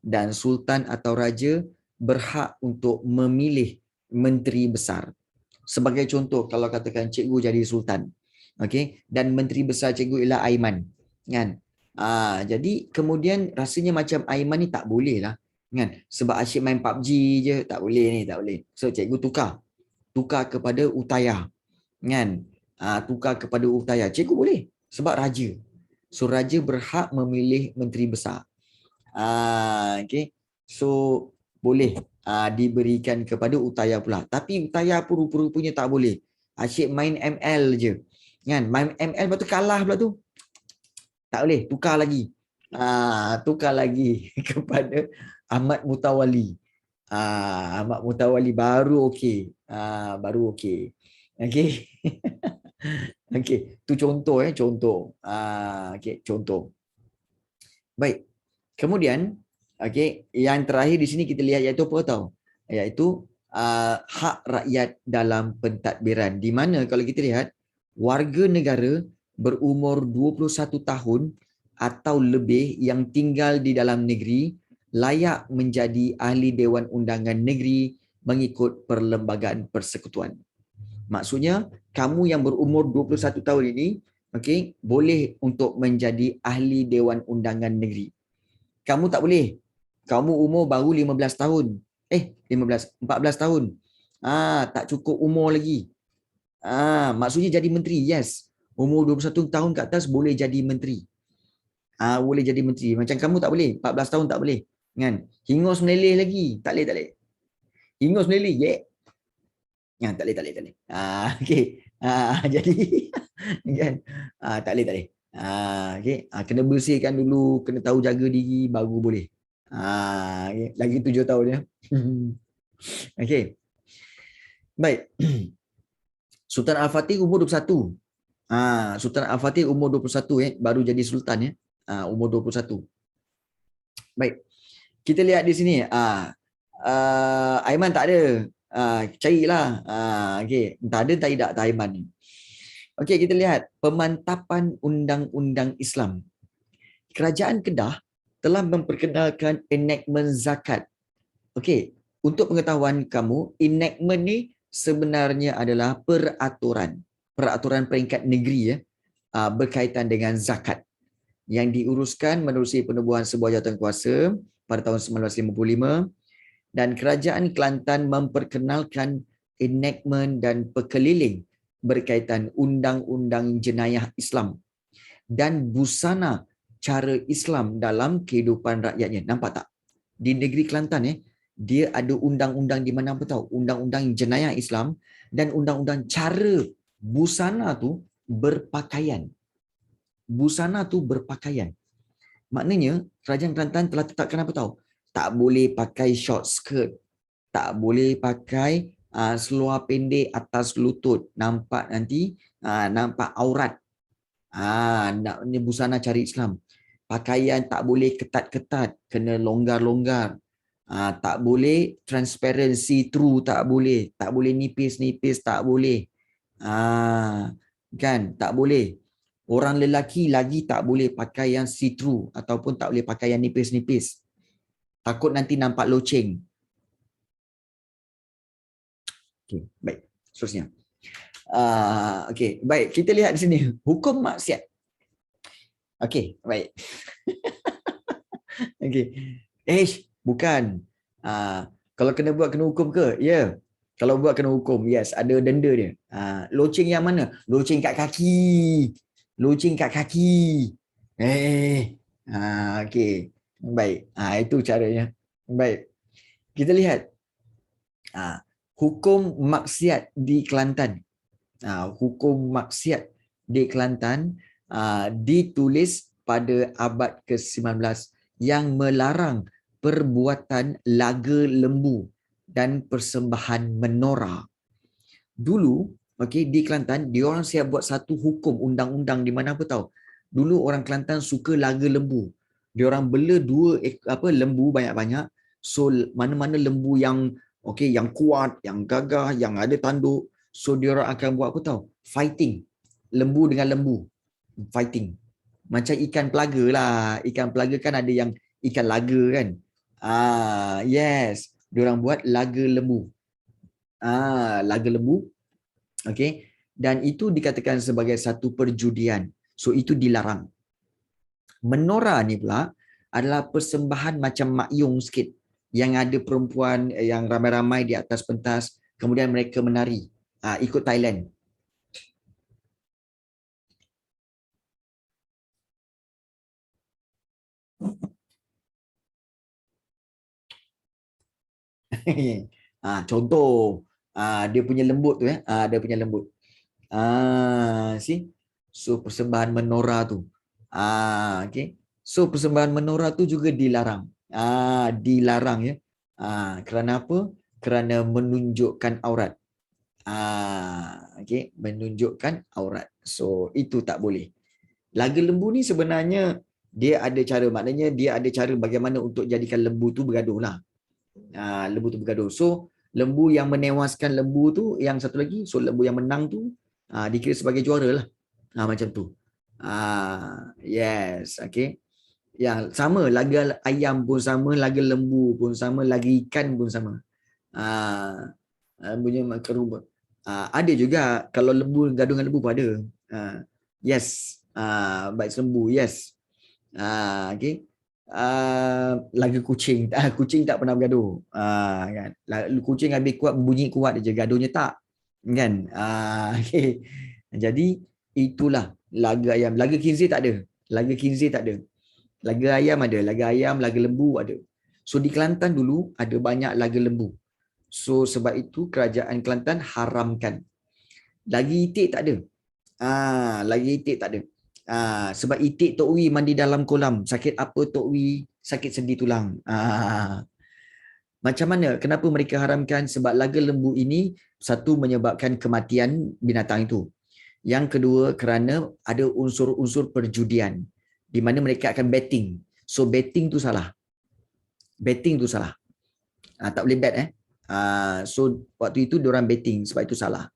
Dan sultan atau raja berhak untuk memilih menteri besar. Sebagai contoh, kalau katakan cikgu jadi sultan, dan menteri besar cikgu ialah Aiman, kan? Jadi kemudian rasanya macam Aiman ni tak boleh lah, kan? Sebab asyik main PUBG je, tak boleh ni, tak boleh. So cikgu tukar kepada Utaya, kan? Tukar kepada Utaya. Cikgu boleh sebab raja. So raja berhak memilih menteri besar. So boleh diberikan kepada Utaya pula. Tapi Utaya pun rupa-rupanya tak boleh. Asyik main ML je. Kan? Main ML lepas tu kalah pula tu. Tak boleh, tukar lagi. Tukar lagi kepada Ahmad Mutawali. Ahmad Mutawali baru okey. Baru okey. Okey. Okey, tu contoh contoh. Contoh. Baik. Kemudian, yang terakhir di sini kita lihat iaitu apa tahu? Iaitu hak rakyat dalam pentadbiran. Di mana kalau kita lihat warga negara berumur 21 tahun atau lebih yang tinggal di dalam negeri layak menjadi ahli Dewan Undangan Negeri mengikut Perlembagaan Persekutuan. Maksudnya, kamu yang berumur 21 tahun ini, boleh untuk menjadi ahli Dewan Undangan Negeri. Kamu tak boleh. Kamu umur baru 15 tahun. 14 tahun. Tak cukup umur lagi. Maksudnya jadi menteri, yes. Umur 21 tahun ke atas boleh jadi menteri. Boleh jadi menteri. Macam kamu tak boleh. 14 tahun tak boleh. Kan? Hingus meleleh lagi. Tak boleh. Hingus meleleh. Tak boleh, tak boleh, tak boleh. Okey. Jadi kan, tak boleh, tak boleh. Okey. Kena bersihkan dulu, kena tahu jaga diri baru boleh. Okay. Lagi 7 tahun ya. Okey. Baik. Sultan Al-Fatih umur 21. Sultan Al-Fatih umur 21 baru jadi sultan ya. Umur 21. Baik. Kita lihat di sini. Aiman tak ada. Carilah. Okey. Tak ada, tak Aiman ni. Okey, kita lihat pemantapan undang-undang Islam. Kerajaan Kedah telah memperkenalkan enactment zakat. Okey, untuk pengetahuan kamu, enactment ni sebenarnya adalah peraturan peringkat negeri ya, berkaitan dengan zakat yang diuruskan menerusi penubuhan sebuah jawatankuasa pada tahun 1955, dan Kerajaan Kelantan memperkenalkan enactment dan perkeliling berkaitan undang-undang jenayah Islam dan busana cara Islam dalam kehidupan rakyatnya. Nampak tak? Di negeri Kelantan dia ada undang-undang di mana apa tahu? Undang-undang jenayah Islam dan undang-undang cara busana tu berpakaian. Busana tu berpakaian. Maknanya Kerajaan Kelantan telah tetapkan apa tahu? Tak boleh pakai short skirt, tak boleh pakai seluar pendek atas lutut, nampak nanti nampak aurat. Ni busana cari Islam. Pakaian tak boleh ketat-ketat, kena longgar-longgar. Tak boleh transparent, see through, tak boleh nipis-nipis, tak boleh. Kan, tak boleh. Orang lelaki lagi tak boleh pakai yang see through ataupun tak boleh pakai yang nipis-nipis. Takut nanti nampak loceng. Okey, baik. Seterusnya. Okey, baik. Kita lihat di sini hukum maksiat. Okey, baik. Okey. Bukan. Kalau kena buat kena hukum ke? Ya. Yeah. Kalau buat kena hukum, yes, ada denda dia. Loceng yang mana? Loceng kat kaki. Loceng kat kaki. Okey. Baik. Itu caranya. Baik. Kita lihat. Hukum maksiat di Kelantan. Hukum maksiat di Kelantan ditulis pada abad ke-19 yang melarang perbuatan laga lembu dan persembahan menora. Dulu, di Kelantan, diorang siap buat satu hukum undang-undang di mana apa tahu? Dulu orang Kelantan suka laga lembu. Diorang bela lembu banyak-banyak. So mana-mana lembu yang yang kuat, yang gagah, yang ada tanduk, so diorang akan buat apa tahu? Fighting. Lembu dengan lembu. Fighting. Macam ikan pelaga lah. Ikan pelaga kan ada yang ikan laga kan. Yes. Diorang buat laga lembu. Laga lembu. Okey. Dan itu dikatakan sebagai satu perjudian. So itu dilarang. Menora ni pula adalah persembahan macam makyung sikit. Yang ada perempuan yang ramai-ramai di atas pentas. Kemudian mereka menari. Ikut Thailand. Contoh dia punya lembut tu dia punya lembut. See? So persembahan menora tu. Okay. So persembahan menora tu juga dilarang. Dilarang ya. Kerana apa? Kerana menunjukkan aurat. Okay. Menunjukkan aurat. So itu tak boleh. Laga lembu ni sebenarnya dia ada cara, maknanya dia ada cara bagaimana untuk jadikan lembu tu bergaduh lah. Lembu tu bergaduh. So lembu yang menewaskan lembu tu, yang satu lagi, so lembu yang menang tu dikira sebagai juara lah. Macam tu. Yes, okay. Yang sama, laga ayam pun sama, laga lembu pun sama, laga ikan pun sama. Punya makarubah. Ada juga kalau lembu gaduh dengan lembu pun ada. Yes. Baik lembu, yes. Okay. Laga kucing. Kucing tak pernah bergaduh. Kan. Kucing habis kuat, bunyi kuat je, gaduhnya tak. Kan. Okay. Jadi itulah laga ayam. Laga khinzir tak ada. Laga khinzir tak ada. Laga ayam ada. Laga ayam, laga lembu ada. So di Kelantan dulu ada banyak laga lembu. So sebab itu kerajaan Kelantan haramkan. Lagi itik tak ada. Lagi itik tak ada. Sebab itik Tok Wi mandi dalam kolam. Sakit apa Tok Wi? Sakit sendi tulang. Macam mana? Kenapa mereka haramkan? Sebab laga lembu ini satu menyebabkan kematian binatang itu. Yang kedua kerana ada unsur-unsur perjudian di mana mereka akan betting. So betting tu salah. Betting tu salah. Tak boleh bet so waktu itu diorang betting sebab itu salah.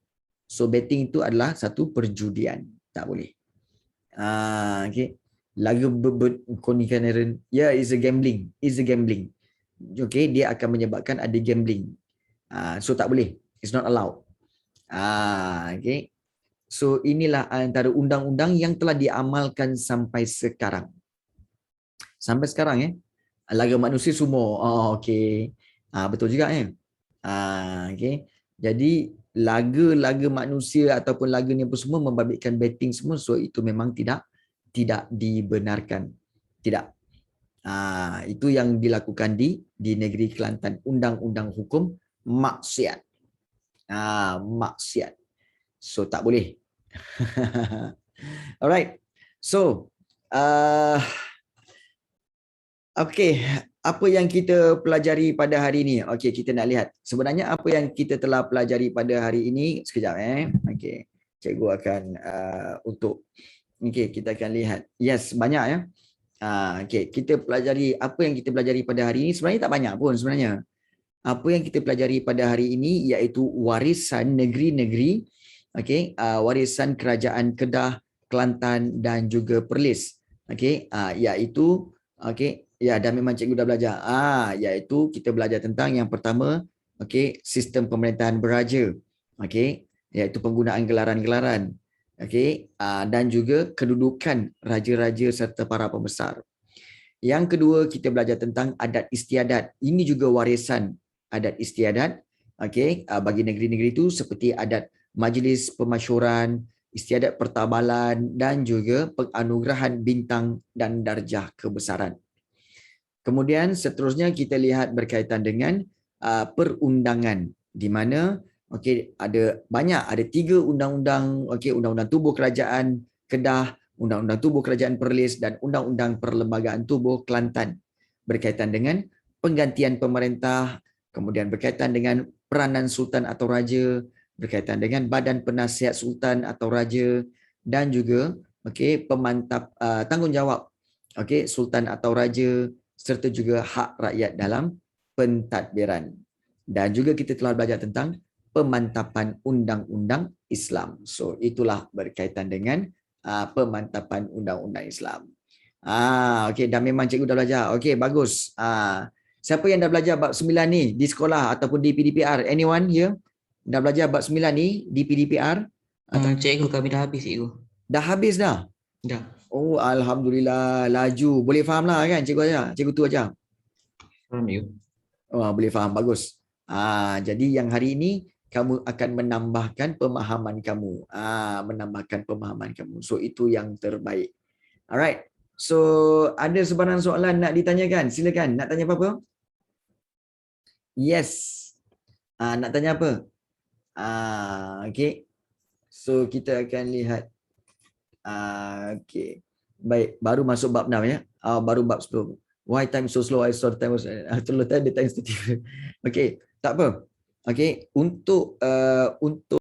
So betting itu adalah satu perjudian. Tak boleh. Okay. Laga konikaneran, is a gambling. Is a gambling. Okay, dia akan menyebabkan ada gambling. So tak boleh. It's not allowed. Okay. So inilah antara undang-undang yang telah diamalkan sampai sekarang. Sampai sekarang laga manusia semua. Okey. Betul juga okey. Jadi laga-laga manusia ataupun laga ni apa semua membabitkan betting semua, so itu memang tidak dibenarkan. Tidak. Itu yang dilakukan di negeri Kelantan, undang-undang hukum maksiat. Maksiat. So tak boleh. Alright. So okey, apa yang kita pelajari pada hari ini? Okey, kita nak lihat. Sebenarnya apa yang kita telah pelajari pada hari ini, sekejap Okey. Cikgu akan kita akan lihat. Yes, banyak okey, kita pelajari apa yang kita pelajari pada hari ini sebenarnya tak banyak pun sebenarnya. Apa yang kita pelajari pada hari ini iaitu warisan negeri-negeri, warisan kerajaan Kedah, Kelantan dan juga Perlis. Iaitu dan memang cikgu dah belajar. Iaitu kita belajar tentang yang pertama, sistem pemerintahan beraja. Iaitu penggunaan gelaran-gelaran. Dan juga kedudukan raja-raja serta para pembesar. Yang kedua, kita belajar tentang adat istiadat. Ini juga warisan adat istiadat. Bagi negeri-negeri itu seperti adat majlis pemasyuran, istiadat pertabalan dan juga penganugerahan bintang dan darjah kebesaran. Kemudian seterusnya kita lihat berkaitan dengan perundangan, di mana ada 3 undang-undang, undang-undang tubuh kerajaan Kedah, undang-undang tubuh kerajaan Perlis dan undang-undang perlembagaan tubuh Kelantan berkaitan dengan penggantian pemerintah, kemudian berkaitan dengan peranan sultan atau raja, berkaitan dengan badan penasihat sultan atau raja dan juga pemantap tanggungjawab sultan atau raja serta juga hak rakyat dalam pentadbiran. Dan juga kita telah belajar tentang pemantapan undang-undang Islam. So itulah berkaitan dengan pemantapan undang-undang Islam. Dan memang cikgu dah belajar. Bagus. Siapa yang dah belajar bab 9 ni di sekolah ataupun di PDPR? Anyone here? Dah belajar bab 9 ni di PDPR? Cikgu, kami dah habis cikgu. Dah habis dah? Dah. Oh, alhamdulillah, laju. Boleh faham lah kan cikgu ajar? Cikgu tu ajar. Faham you. Boleh faham, bagus. Jadi yang hari ini kamu akan menambahkan pemahaman kamu. Menambahkan pemahaman kamu. So itu yang terbaik. Alright. So ada sebarang soalan nak ditanyakan? Silakan. Nak tanya apa-apa? Yes. Nak tanya apa? So kita akan lihat. Baik, baru masuk bab 6 ya. Baru bab 10. Why time so slow? I saw the time was the time is 30. Tak apa. Untuk